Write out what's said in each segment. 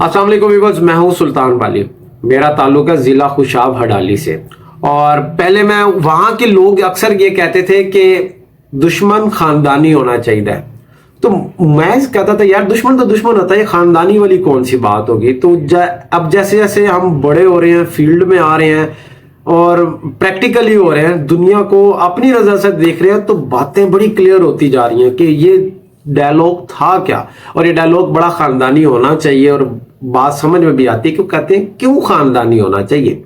अस्सलाम वालेकुम व्यूअर्स, मैं हूं सुल्तान वाली। मेरा ताल्लुक है ज़िला खुशाब हडाली से। और पहले मैं वहां के लोग अक्सर ये कहते थे कि दुश्मन खानदानी होना चाहिए। तो मैं कहता था यार दुश्मन तो दुश्मन होता है, खानदानी वाली कौन सी बात होगी। तो अब जैसे जैसे हम बड़े हो रहे हैं, फील्ड में आ रहे हैं और प्रैक्टिकली हो रहे हैं, दुनिया को अपनी नजर से देख रहे हैं, तो बातें बड़ी क्लियर होती जा रही हैं कि ये डायलॉग था क्या, और ये डायलॉग बड़ा खानदानी होना चाहिए। और बात समझ में भी आती है क्यों कहते हैं, क्यों खानदानी होना चाहिए।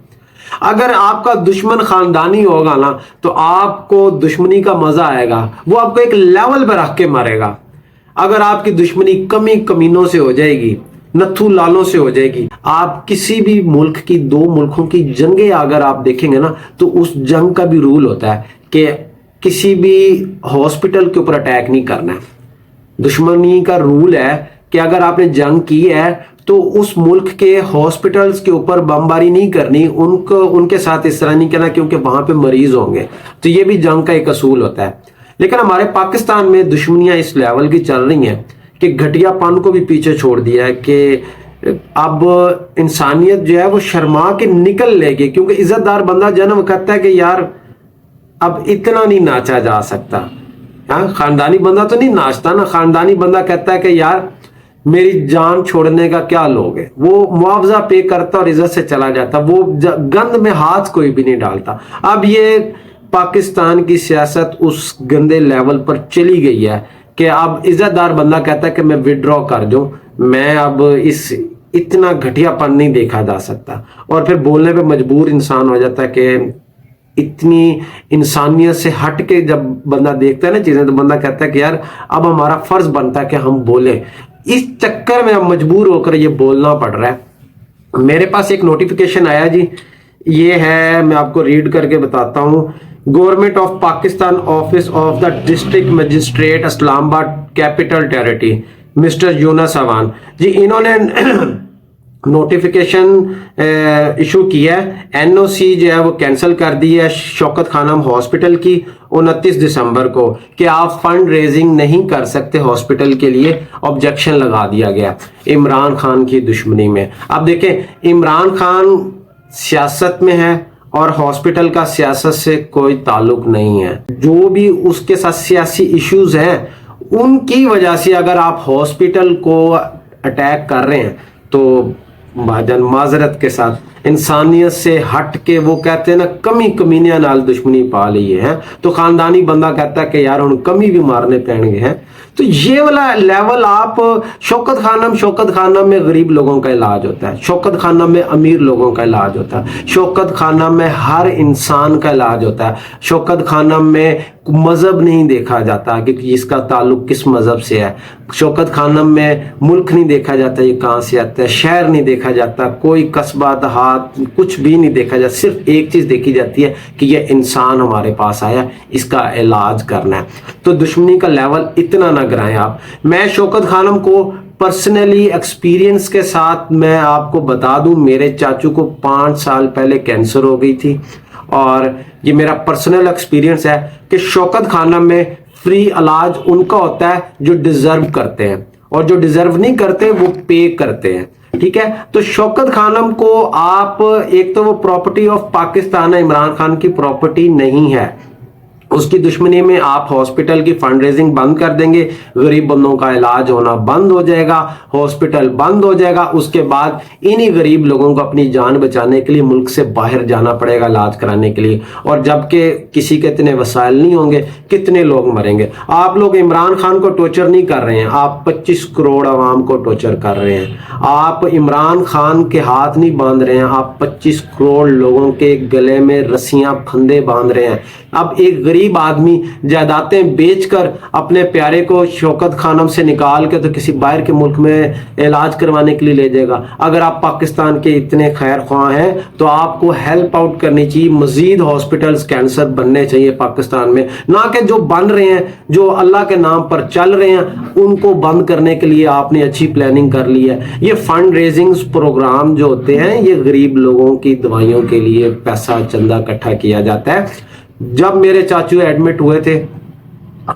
अगर आपका दुश्मन खानदानी होगा ना तो आपको दुश्मनी का मजा आएगा, वो आपको एक लेवल पर रख के मारेगा। अगर आपकी दुश्मनी कमी कमीनों से हो जाएगी, नथु लालों से हो जाएगी, आप किसी भी मुल्क की, दो मुल्कों की जंगें अगर आप देखेंगे ना तो उस जंग का भी रूल होता है कि किसी भी हॉस्पिटल के ऊपर अटैक नहीं करना है। दुश्मनी का रूल है कि अगर आपने जंग की है तो उस मुल्क के हॉस्पिटल्स के ऊपर बमबारी नहीं करनी, उनके साथ इस तरह नहीं करना क्योंकि वहां पे मरीज होंगे। तो ये भी जंग का एक असूल होता है। लेकिन हमारे पाकिस्तान में दुश्मनियां इस लेवल की चल रही हैं कि घटियापन को भी पीछे छोड़ दिया है कि अब इंसानियत जो है वो शर्मा के निकल लेगी। क्योंकि इज्जतदार बंदा जन्म कहता है कि यार अब इतना नहीं नाचा जा सकता। हाँ, खानदानी बंदा तो नहीं नाचता ना। खानदानी बंदा कहता है कि यार मेरी जान छोड़ने का क्या लोगे, वो मुआवजा पे करता और इज्जत से चला जाता, वो गंद में हाथ कोई भी नहीं डालता। अब ये पाकिस्तान की सियासत उस गंदे लेवल पर चली गई है कि अब इज्जतदार बंदा कहता है कि मैं विड्रॉ कर दूं, मैं अब इस इतना घटियापन नहीं देखा जा सकता। और फिर बोलने पे मजबूर इंसान हो जाता है कि इतनी इंसानियत से हट के जब बंदा देखता है ना चीजें, तो बंदा कहता है कि यार अब हमारा फर्ज बनता है कि हम बोलें। इस चक्कर में अब मजबूर होकर ये बोलना पड़ रहा है। मेरे पास एक नोटिफिकेशन आया जी, ये है, मैं आपको रीड करके बताता हूँ। Government of Pakistan, office of the district magistrate, Islamabad capital territory, mister Younus Awan ji, इन्होंने नोटिफिकेशन इशू किया है। एनओसी जो है वो कैंसिल कर दी है शौकत खानम हॉस्पिटल की 29 दिसंबर को कि आप फंड रेजिंग नहीं कर सकते हॉस्पिटल के लिए। ऑब्जेक्शन लगा दिया गया इमरान खान की दुश्मनी में। अब देखें, इमरान खान सियासत में है और हॉस्पिटल का सियासत से कोई ताल्लुक नहीं है। जो भी उसके साथ सियासी इश्यूज हैं उनकी वजह से अगर आप हॉस्पिटल को अटैक कर रहे हैं तो भाजन माजरत के साथ इंसानियत से हट के, वो कहते हैं ना कमी कमीनिया नाल दुश्मनी पा ली है। तो खानदानी बंदा कहता है कि यार उन कमी भी मारने पैणगे हैं। तो ये वाला लेवल आप शौकत खानम में गरीब लोगों का इलाज होता है, शौकत खानम में अमीर लोगों का इलाज होता है, शौकत खानम में हर इंसान का इलाज होता है। शौकत खानम में मजहब नहीं देखा जाता कि इसका ताल्लुक किस मजहब से है। शौकत खानम में मुल्क नहीं देखा जाता ये कहाँ से आता है, शहर नहीं देखा जाता, कोई कस्बा देहात कुछ भी नहीं देखा जाता। सिर्फ एक चीज देखी जाती है कि ये इंसान हमारे पास आया, इसका इलाज करना है। तो दुश्मनी का लेवल इतना ना गिराएं आप। मैं शौकत खानम को पर्सनली एक्सपीरियंस के साथ मैं आपको बता दूं, मेरे चाचू को 5 साल पहले कैंसर हो गई थी और ये मेरा पर्सनल एक्सपीरियंस है कि शौकत खानम में फ्री इलाज उनका होता है जो डिजर्व करते हैं, और जो डिजर्व नहीं करते वो पे करते हैं। ठीक है, तो शौकत खानम को आप, एक तो वो प्रॉपर्टी ऑफ पाकिस्तान है, इमरान खान की प्रॉपर्टी नहीं है। उसकी दुश्मनी में आप हॉस्पिटल की फंड रेजिंग बंद कर देंगे, गरीब बंदों का इलाज होना बंद हो जाएगा, हॉस्पिटल बंद हो जाएगा। उसके बाद इन्हीं गरीब लोगों को अपनी जान बचाने के लिए मुल्क से बाहर जाना पड़ेगा इलाज कराने के लिए। और जबकि किसी के इतने वसाइल नहीं होंगे, कितने लोग मरेंगे। आप लोग इमरान खान को टॉर्चर नहीं कर रहे हैं, आप 25 करोड़ आवाम को टॉर्चर कर रहे हैं। आप इमरान खान के हाथ नहीं बांध रहे हैं, आप 25 करोड़ लोगों के गले में रस्सियां फंदे बांध रहे हैं। अब एक गरीब आदमी जायदादें बेचकर अपने प्यारे को शौकत खानम से निकाल के तो किसी बाहर के मुल्क में इलाज करवाने के लिए ले जाएगा। अगर आप पाकिस्तान के इतने खैर ख्वाह हैं तो आपको हेल्प आउट करनी चाहिए। मजीद हॉस्पिटल्स कैंसर बनने चाहिए पाकिस्तान में, ना कि जो बन रहे हैं, जो अल्लाह के नाम पर चल रहे हैं, उनको बंद करने के लिए आपने अच्छी प्लानिंग कर ली है। ये फंड रेजिंग प्रोग्राम जो होते हैं, ये गरीब लोगों की दवाइयों के लिए पैसा चंदा इकट्ठा किया जाता है। जब मेरे चाचू एडमिट हुए थे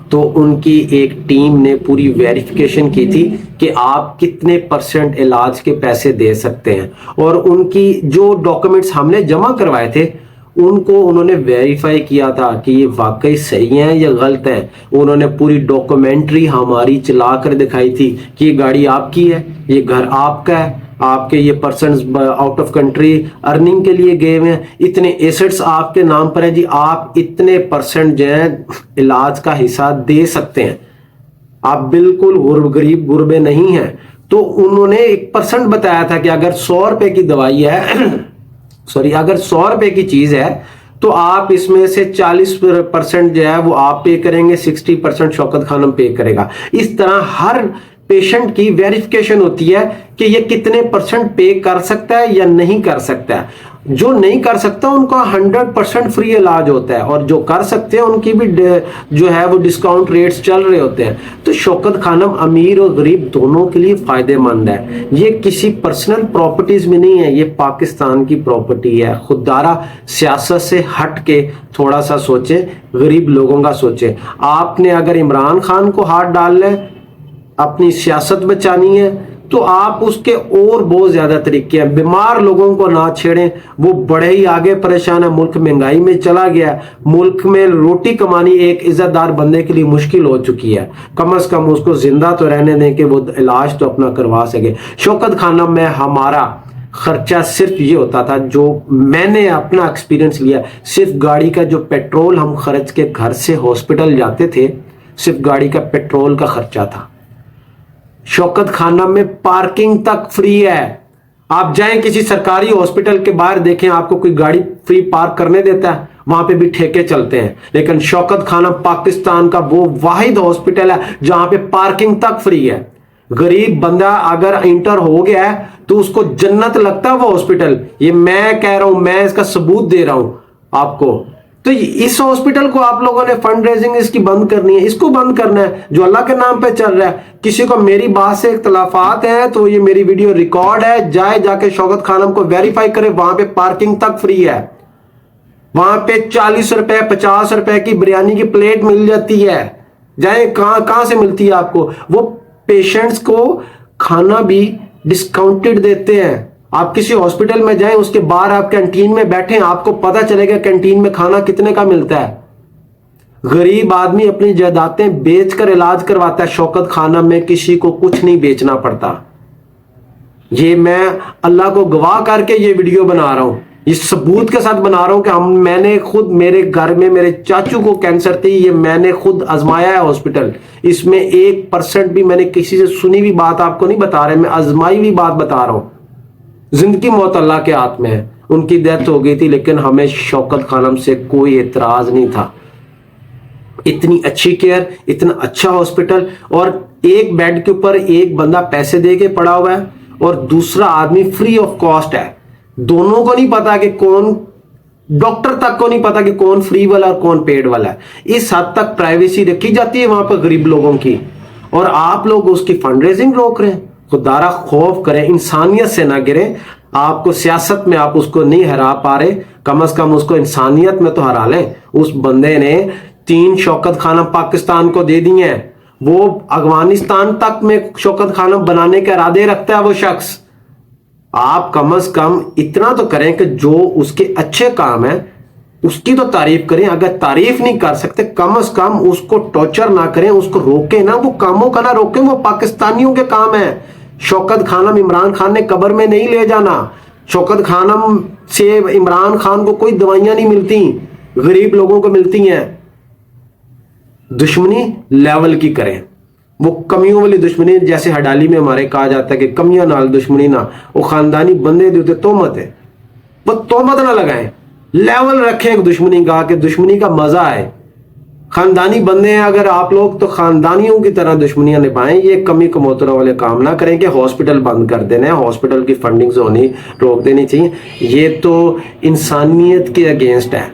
تو ان کی ایک ٹیم نے پوری ویریفیکیشن کی تھی کہ آپ کتنے % علاج کے پیسے دے سکتے ہیں، اور ان کی جو ڈاکومنٹس ہم نے جمع کروائے تھے ان کو انہوں نے ویریفائی کیا تھا کہ یہ واقعی صحیح ہیں یا غلط ہیں۔ انہوں نے پوری ڈاکومنٹری ہماری چلا کر دکھائی تھی کہ یہ گاڑی آپ کی ہے، یہ گھر آپ کا ہے، آپ کے یہ persons out of country earning کے لیے گئے ہوئے ہیں، اتنے ایسٹس آپ کے نام پر ہیں جی، آپ اتنے % جو ہے علاج کا حصہ دے سکتے ہیں، آپ بالکل غریب غربے نہیں ہیں۔ تو انہوں نے 1% بتایا تھا کہ اگر 100 روپے کی دوائی ہے اگر 100 روپے کی چیز ہے تو آپ اس میں سے 40% جو ہے وہ آپ پے کریں گے، 60% شوکت خانم پے کرے گا۔ اس طرح ہر پیشنٹ کی ویریفیکیشن ہوتی ہے کہ یہ کتنے % پے کر سکتا ہے یا نہیں کر سکتا ہے۔ جو نہیں کر سکتا ان کا 100% فری علاج ہوتا ہے، اور جو کر سکتے ہیں ان کی بھی جو ہے وہ ڈسکاؤنٹ ریٹس چل رہے ہوتے ہیں۔ تو شوکت خانم امیر اور غریب دونوں کے لیے فائدہ مند ہے، یہ کسی پرسنل پراپرٹیز میں نہیں ہے، یہ پاکستان کی پراپرٹی ہے۔ خوددارہ سیاست سے ہٹ کے تھوڑا سا سوچیں، غریب لوگوں کا سوچیں۔ آپ نے اگر عمران خان کو ہاتھ ڈالنا ہے، اپنی سیاست بچانی ہے، تو آپ اس کے اور بہت زیادہ طریقے ہیں۔ بیمار لوگوں کو نہ چھیڑیں، وہ بڑے ہی آگے پریشان ہے، ملک مہنگائی میں چلا گیا ہے، ملک میں روٹی کمانی ایک عزت دار بندے کے لیے مشکل ہو چکی ہے، کم از کم اس کو زندہ تو رہنے دیں کہ وہ علاج تو اپنا کروا سکے۔ شوکت خانم میں ہمارا خرچہ صرف یہ ہوتا تھا، جو میں نے اپنا ایکسپیرینس لیا، صرف گاڑی کا جو پیٹرول ہم خرچ کے گھر سے ہاسپٹل جاتے تھے، صرف گاڑی کا پیٹرول کا خرچہ تھا۔ شوکت خانم میں پارکنگ تک فری ہے، آپ جائیں کسی سرکاری ہاسپٹل کے باہر دیکھیں، آپ کو کوئی گاڑی فری پارک کرنے دیتا ہے؟ وہاں پہ بھی ٹھیکے چلتے ہیں۔ لیکن شوکت خانم پاکستان کا وہ واحد ہاسپٹل ہے جہاں پہ پارکنگ تک فری ہے۔ غریب بندہ اگر انٹر ہو گیا ہے تو اس کو جنت لگتا ہے وہ ہاسپٹل، یہ میں کہہ رہا ہوں، میں اس کا ثبوت دے رہا ہوں آپ کو۔ تو اس ہاسپٹل کو آپ لوگوں نے فنڈ ریزنگ اس کی بند کرنی ہے، اس کو بند کرنا ہے جو اللہ کے نام پہ چل رہا ہے۔ کسی کو میری بات سے اختلافات ہیں تو یہ میری ویڈیو ریکارڈ ہے، جا کے شوکت خانم کو ویریفائی کرے، وہاں پہ پارکنگ تک فری ہے، وہاں پہ 40 روپے 50 روپے کی بریانی کی پلیٹ مل جاتی ہے۔ جائیں، کہاں سے ملتی ہے آپ کو؟ وہ پیشنٹس کو کھانا بھی ڈسکاؤنٹڈ دیتے ہیں۔ آپ کسی ہاسپٹل میں جائیں، اس کے باہر آپ کینٹین میں بیٹھیں، آپ کو پتا چلے گا کینٹین میں کھانا کتنے کا ملتا ہے۔ غریب آدمی اپنی جائیدادیں بیچ کر علاج کرواتا ہے، شوکت خانم میں کسی کو کچھ نہیں بیچنا پڑتا۔ یہ میں اللہ کو گواہ کر کے یہ ویڈیو بنا رہا ہوں، یہ ثبوت کے ساتھ بنا رہا ہوں کہ میں نے خود، میرے گھر میں میرے چاچو کو کینسر تھی، یہ میں نے خود آزمایا ہے ہاسپٹل۔ اس میں 1% بھی میں نے کسی سے سنی ہوئی بات آپ کو نہیں بتا رہا، میں آزمائی ہوئی بات بتا رہا ہوں۔ زندگی موت اللہ کے ہاتھ میں ہے، ان کی ڈیتھ ہو گئی تھی لیکن ہمیں شوکت خانم سے کوئی اعتراض نہیں تھا۔ اتنی اچھی کیئر، اتنا اچھا ہاسپٹل، اور ایک بیڈ کے اوپر ایک بندہ پیسے دے کے پڑا ہوا ہے اور دوسرا آدمی فری آف کاسٹ ہے۔ دونوں کو نہیں پتا کہ کون، ڈاکٹر تک کو نہیں پتا کہ کون فری والا اور کون پیڈ والا ہے۔ اس حد تک پرائیویسی رکھی جاتی ہے وہاں پر غریب لوگوں کی، اور آپ لوگ اس کی فنڈ ریزنگ روک رہے ہیں۔ خدارہ خوف کریں، انسانیت سے نہ گریں۔ آپ کو سیاست میں آپ اس کو نہیں ہرا پا رہے، کم از کم اس کو انسانیت میں تو ہرا لیں۔ اس بندے نے 3 شوکت خانم پاکستان کو دے دی ہیں، وہ افغانستان تک میں شوکت خانم بنانے کے ارادے رکھتا ہے وہ شخص۔ آپ کم از کم اتنا تو کریں کہ جو اس کے اچھے کام ہیں اس کی تو تعریف کریں۔ اگر تعریف نہیں کر سکتے کم از کم اس کو ٹارچر نہ کریں، اس کو روکیں نہ، وہ کاموں کا نہ روکیں، وہ پاکستانیوں کے کام ہیں۔ شوکت خانم عمران خان نے قبر میں نہیں لے جانا، شوکت خانم سے عمران خان کو کوئی دوائیاں نہیں ملتی، غریب لوگوں کو ملتی ہیں۔ دشمنی لیول کی کریں، وہ کمیوں والی دشمنی، جیسے ہڈالی میں ہمارے کہا جاتا ہے کہ کمیاں نال دشمنی نہ، وہ خاندانی بندے دیتے تہمت ہے، وہ تہمت نہ لگائیں، لیول رکھیں ایک دشمنی کا کہ دشمنی کا مزہ آئے۔ خاندانی بندے ہیں اگر آپ لوگ تو خاندانیوں کی طرح دشمنیاں نبھائیں، یہ کمی کموتروں والے کام نہ کریں کہ ہاسپٹل بند کر دینا ہے، ہاسپٹل کی فنڈنگ ہونی روک دینی چاہیے، یہ تو انسانیت کے اگینسٹ ہے۔